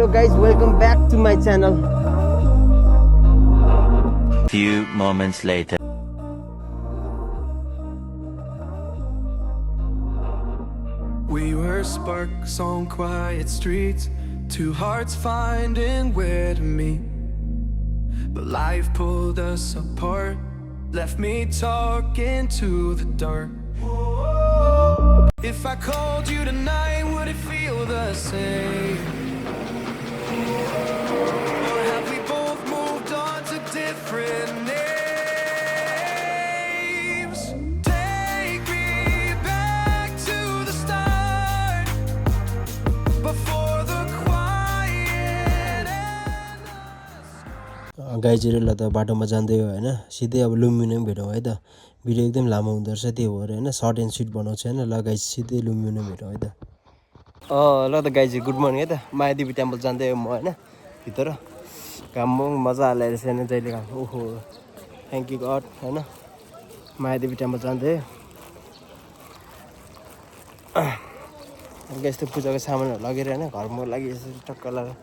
Hello guys, welcome back to my channel. Few moments later. We were sparks on quiet streets, two hearts finding where to meet. But life pulled us apart, left me talking to the dark. If I called you tonight, would it feel the same? Or have we both moved on to different names? Take me back to the start, before the quiet and गाइजहरू ल त बाटोमा जाँदै हो हैन, सिधै अब लुम्बिनीमा भेटौँ है त। भिडियो एकदम लामो हुँदो रहेछ, त्यही भएर हैन सर्ट एन्ड स्विट बनाउँछु हैन। ल गाइज सिधै लुम्बिनीमा भेटौँ है त। ल त गाइज गुड मर्निङ है त। मायादेवी टेम्पल जाँदै हो म हैन, भित्र घाम मजा हालेर छैन जहिले घाम। ओहो थ्याङ्क यू गड हैन। मायादेवी टेम्पल जाँदै हो। यस्तो पूजाको सामानहरू लगेर हैन, घरमा लागि यसरी टक्क लगाएर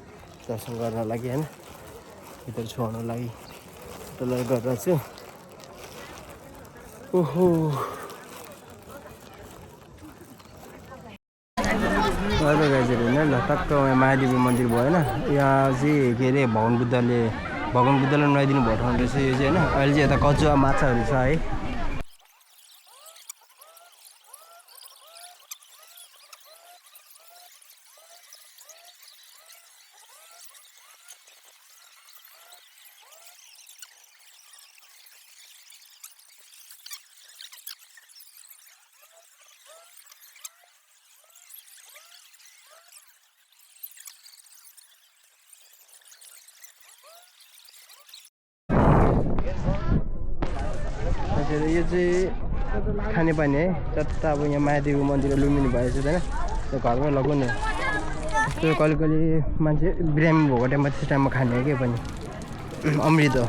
दर्शन गर्न लागि हैन, भित्र छुवाउनु लागि टल्लर गरेर छु। ओहो हेलो गाइजहरू होइन ल, टक्क मायादेवी मन्दिर भयो होइन। यहाँ चाहिँ के अरे भगवान् बुद्धले नुहाइदिनु भएको ठाउँ रहेछ यो चाहिँ होइन। अहिले चाहिँ यता कचुवा माछाहरू छ है। यो चाहिँ खानेपानी है, जता अब यहाँ मायादेवी मन्दिर लुम्बिनी भएछ होइन, त्यो घरमै लगाउने। यस्तो कहिले कहिले मान्छे बिरामी भएको टाइममा त्यस्तो टाइममा खाने हो क्या पनि अमृत हो।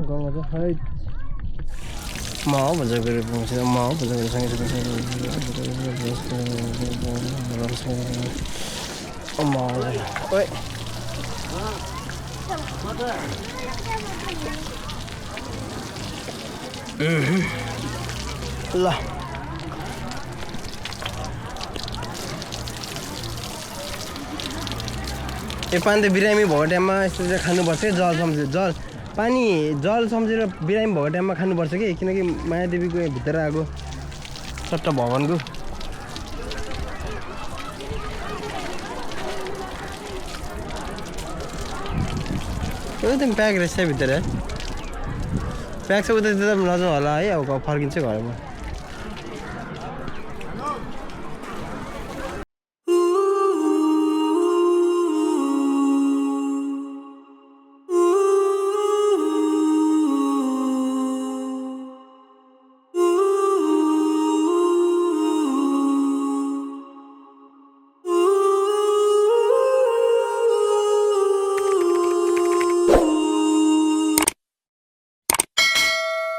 गाउँमा चाहिँ म हो भन्छ गएर पुग्छ, म हो भन्छ गएर सँगै ओए ल यो पानी त बिरामी भएको टाइममा यस्तो चाहिँ खानुपर्छ है, जल सम्झेर जल सम्झेर बिरामी भएको टाइममा खानुपर्छ कि, किनकि मायादेवीको भित्र आएको सट्ट भगवानको एकदम प्याक रहेछ भित्र है। प्याक छ उता नजाउँ होला है, अब फर्किन्छ घरमा।